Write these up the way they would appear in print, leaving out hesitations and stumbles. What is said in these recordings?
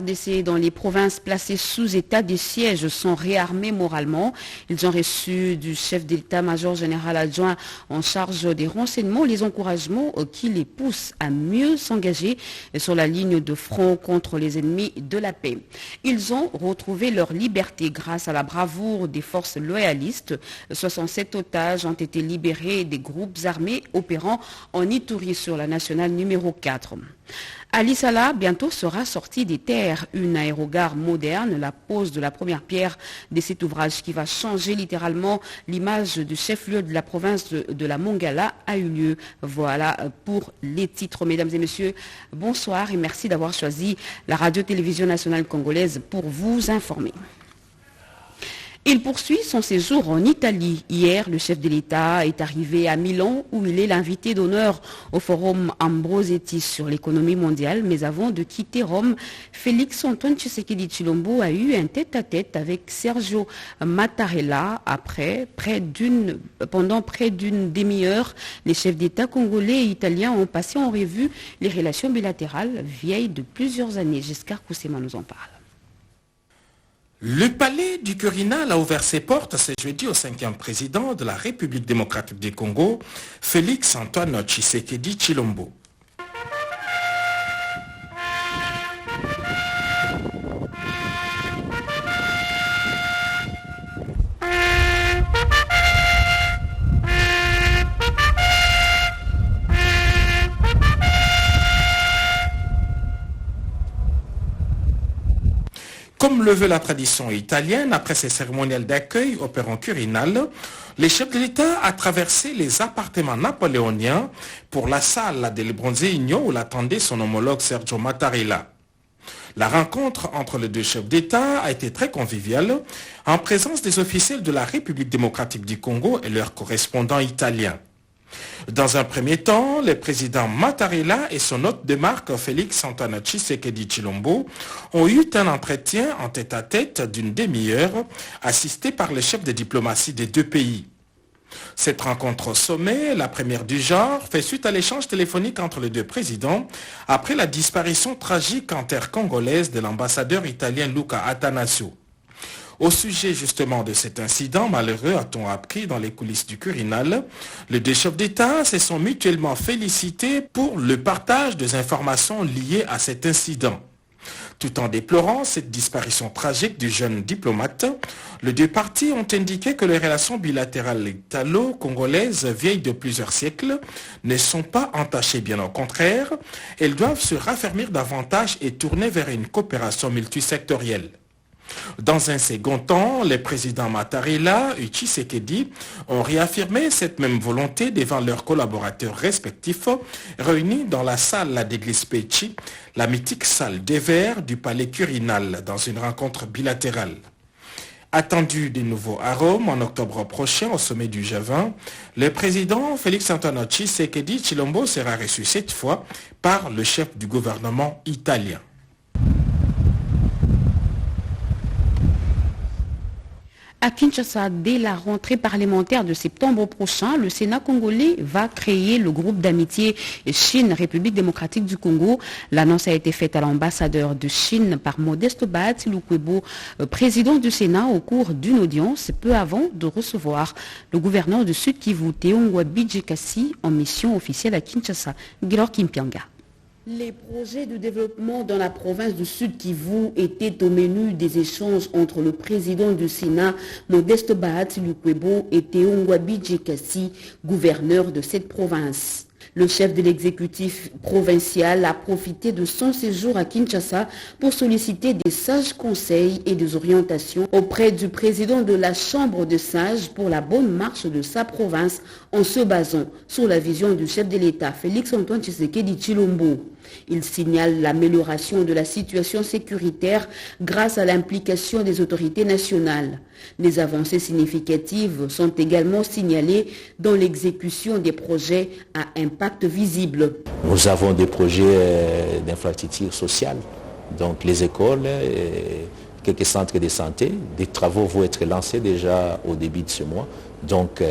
RDC dans les provinces placées sous état de siège sont réarmés moralement. Ils ont reçu du chef d'état-major général adjoint en charge des renseignements les encouragements qui les poussent à mieux s'engager sur la ligne de front contre les ennemis de la paix. Ils ont retrouvé leur liberté grâce à la bravoure des forces loyalistes. 67 otages ont été libérés des groupes armés opérant en Ituri sur la nationale numéro 4. Ali Salah bientôt sera sorti des terres, une aérogare moderne, la pose de la première pierre de cet ouvrage qui va changer littéralement l'image du chef-lieu de la province de la Mongala a eu lieu. Voilà pour les titres. Mesdames et messieurs, bonsoir et merci d'avoir choisi la radio-télévision nationale congolaise pour vous informer. Il poursuit son séjour en Italie. Hier, le chef de l'État est arrivé à Milan où il est l'invité d'honneur au forum Ambrosetti sur l'économie mondiale. Mais avant de quitter Rome, Félix Antoine Tshisekedi Tshilombo a eu un tête-à-tête avec Sergio Mattarella. Pendant près d'une demi-heure, les chefs d'État congolais et italiens ont passé en revue les relations bilatérales vieilles de plusieurs années. Giscard Koussema nous en parle. Le palais du Quirinal a ouvert ses portes ce jeudi au 5e président de la République démocratique du Congo, Félix Antoine Tshisekedi Tshilombo. Comme le veut la tradition italienne, après ces cérémoniels d'accueil opérant Quirinal, les chefs de l'État a traversé les appartements napoléoniens pour la salle del Bronzino où l'attendait son homologue Sergio Mattarella. La rencontre entre les deux chefs d'État a été très conviviale en présence des officiels de la République démocratique du Congo et leurs correspondants italiens. Dans un premier temps, le président Mattarella et son hôte de marque Félix Antoine Tshisekedi Tshilombo ont eu un entretien en tête-à-tête d'une demi-heure assisté par les chefs de diplomatie des deux pays. Cette rencontre au sommet, la première du genre, fait suite à l'échange téléphonique entre les deux présidents après la disparition tragique en terre congolaise de l'ambassadeur italien Luca Attanasio. Au sujet justement de cet incident malheureux, a-t-on appris dans les coulisses du Quirinal, les deux chefs d'État se sont mutuellement félicités pour le partage des informations liées à cet incident. Tout en déplorant cette disparition tragique du jeune diplomate, les deux parties ont indiqué que les relations bilatérales italo-congolaises vieilles de plusieurs siècles ne sont pas entachées, bien au contraire, elles doivent se raffermir davantage et tourner vers une coopération multisectorielle. Dans un second temps, les présidents Mattarella et Tshisekedi ont réaffirmé cette même volonté devant leurs collaborateurs respectifs réunis dans la salle d'église Pecci, la mythique salle des Verts du palais Quirinal, dans une rencontre bilatérale. Attendu de nouveaux à Rome en octobre prochain au sommet du G20, le président Félix Antoine Tshisekedi Tshilombo sera reçu cette fois par le chef du gouvernement italien. À Kinshasa, dès la rentrée parlementaire de septembre prochain, le Sénat congolais va créer le groupe d'amitié Chine-République démocratique du Congo. L'annonce a été faite à l'ambassadeur de Chine par Modeste Bahati Lukwebo, président du Sénat, au cours d'une audience peu avant de recevoir le gouverneur du Sud Kivu, Théongwa Bijekasi, en mission officielle à Kinshasa, Gilor Kimpianga. Les projets de développement dans la province du Sud Kivu étaient au menu des échanges entre le président du Sénat, Modeste Bahati Lukwebo, et Théongwa Bijekasi, gouverneur de cette province. Le chef de l'exécutif provincial a profité de son séjour à Kinshasa pour solliciter des sages conseils et des orientations auprès du président de la Chambre de sages pour la bonne marche de sa province en se basant sur la vision du chef de l'État, Félix Antoine Tshisekedi Tshilombo. Il signale l'amélioration de la situation sécuritaire grâce à l'implication des autorités nationales. Des avancées significatives sont également signalées dans l'exécution des projets à impact visible. Nous avons des projets d'infrastructure sociale, donc les écoles, quelques centres de santé. Des travaux vont être lancés déjà au début de ce mois. Donc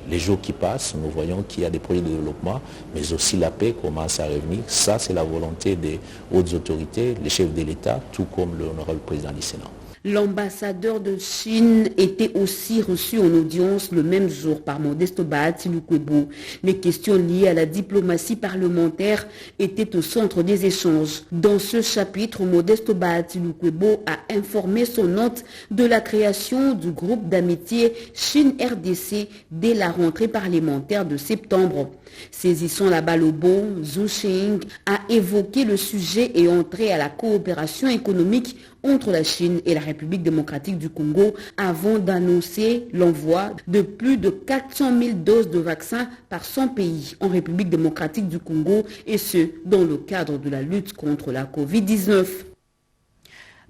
les jours qui passent, nous voyons qu'il y a des projets de développement, mais aussi la paix commence à revenir. Ça, c'est la volonté des hautes autorités, les chefs de l'État, tout comme l'honorable président du Sénat. L'ambassadeur de Chine était aussi reçu en audience le même jour par Modeste Bahati Lukwebo. Les questions liées à la diplomatie parlementaire étaient au centre des échanges. Dans ce chapitre, Modeste Bahati Lukwebo a informé son hôte de la création du groupe d'amitié Chine-RDC dès la rentrée parlementaire de septembre. Saisissant la balle au bon, Zhu Sheng a évoqué le sujet et entré à la coopération économique entre la Chine et la République démocratique du Congo avant d'annoncer l'envoi de plus de 400 000 doses de vaccins par son pays en République démocratique du Congo et ce, dans le cadre de la lutte contre la Covid-19.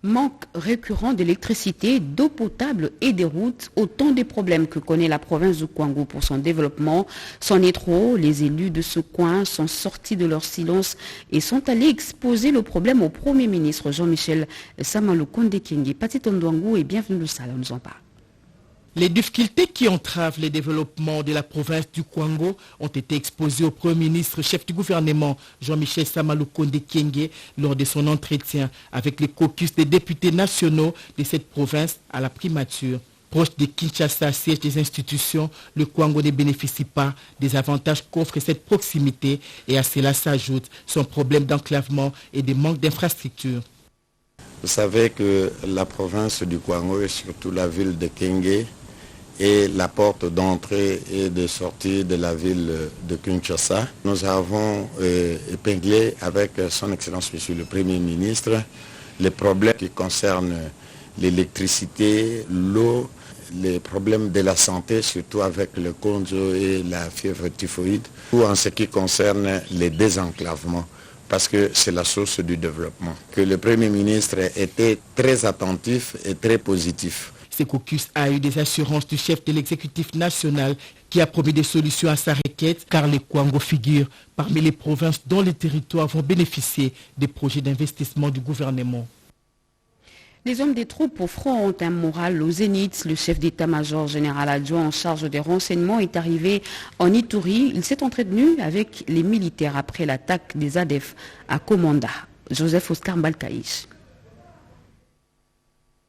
Manque récurrent d'électricité, d'eau potable et des routes, autant des problèmes que connaît la province du Kwango pour son développement. C'en est trop, les élus de ce coin sont sortis de leur silence et sont allés exposer le problème au Premier ministre Jean-Michel Sama Lukonde-Kyenge. Pati Tondouangou et bienvenue au salon, nous en parle. Les difficultés qui entravent le développement de la province du Kwango ont été exposées au Premier ministre, chef du gouvernement Jean-Michel Sama Lukonde-Kyenge lors de son entretien avec les caucus des députés nationaux de cette province à la primature. Proche de Kinshasa, siège des institutions, le Kwango ne bénéficie pas des avantages qu'offre cette proximité et à cela s'ajoute son problème d'enclavement et de manque d'infrastructures. Vous savez que la province du Kwango et surtout la ville de Kyenge est la porte d'entrée et de sortie de la ville de Kinshasa. Nous avons épinglé avec son Excellence Monsieur le Premier ministre les problèmes qui concernent l'électricité, l'eau, les problèmes de la santé, surtout avec le konzo et la fièvre typhoïde, ou en ce qui concerne les désenclavements, parce que c'est la source du développement. Que le Premier ministre était très attentif et très positif. Ce caucus a eu des assurances du chef de l'exécutif national qui a promis des solutions à sa requête car les Kwango figurent parmi les provinces dont les territoires vont bénéficier des projets d'investissement du gouvernement. Les hommes des troupes au front ont un moral au zénith. Le chef d'état-major général adjoint en charge des renseignements est arrivé en Ituri. Il s'est entretenu avec les militaires après l'attaque des ADF à Komanda. Joseph Oscar Mbalkaïch.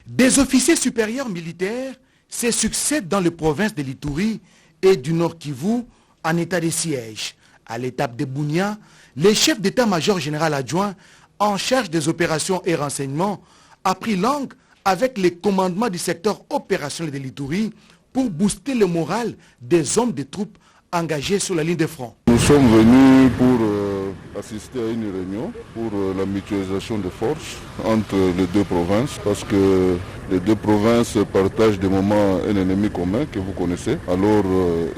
Des officiers supérieurs militaires se succèdent dans les provinces de l'Ituri et du Nord Kivu en état de siège. À l'étape de Bunia, le chef d'état-major général adjoint en charge des opérations et renseignements a pris langue avec les commandements du secteur opérationnel de l'Ituri pour booster le moral des hommes des troupes engagés sur la ligne de front. Nous sommes venus pour assister à une réunion pour la mutualisation des forces entre les deux provinces parce que les deux provinces partagent des moments un ennemi commun que vous connaissez. Alors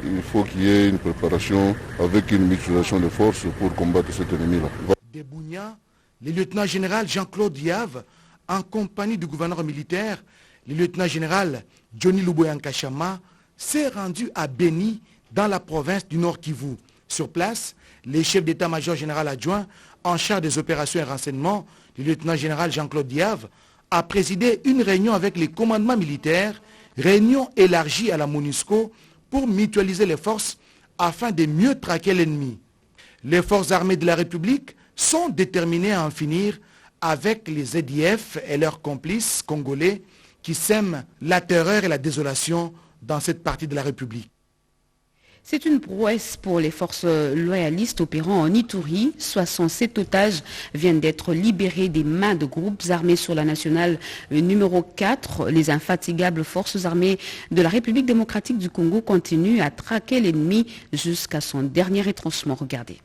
il faut qu'il y ait une préparation avec une mutualisation des forces pour combattre cet ennemi-là. De Bunia, le lieutenant général Jean-Claude Yave, en compagnie du gouverneur militaire, le lieutenant général Johnny Luboyankashama, s'est rendu à Beni dans la province du Nord Kivu. Sur place, les chefs d'état-major général adjoint en charge des opérations et renseignements, le lieutenant général Jean-Claude Diave, a présidé une réunion avec les commandements militaires, réunion élargie à la MONUSCO pour mutualiser les forces afin de mieux traquer l'ennemi. Les forces armées de la République sont déterminées à en finir avec les ZDF et leurs complices congolais qui sèment la terreur et la désolation dans cette partie de la République. C'est une prouesse pour les forces loyalistes opérant en Ituri. 67 otages viennent d'être libérés des mains de groupes armés sur la nationale numéro 4. Les infatigables forces armées de la République démocratique du Congo continuent à traquer l'ennemi jusqu'à son dernier retranchement. Regardez.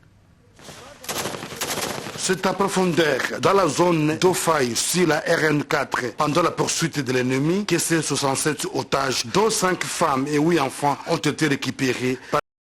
C'est à profondeur, dans la zone d'Ofaï, sur la RN4, pendant la poursuite de l'ennemi, que ces 67 otages, dont 5 femmes et 8 enfants, ont été récupérés par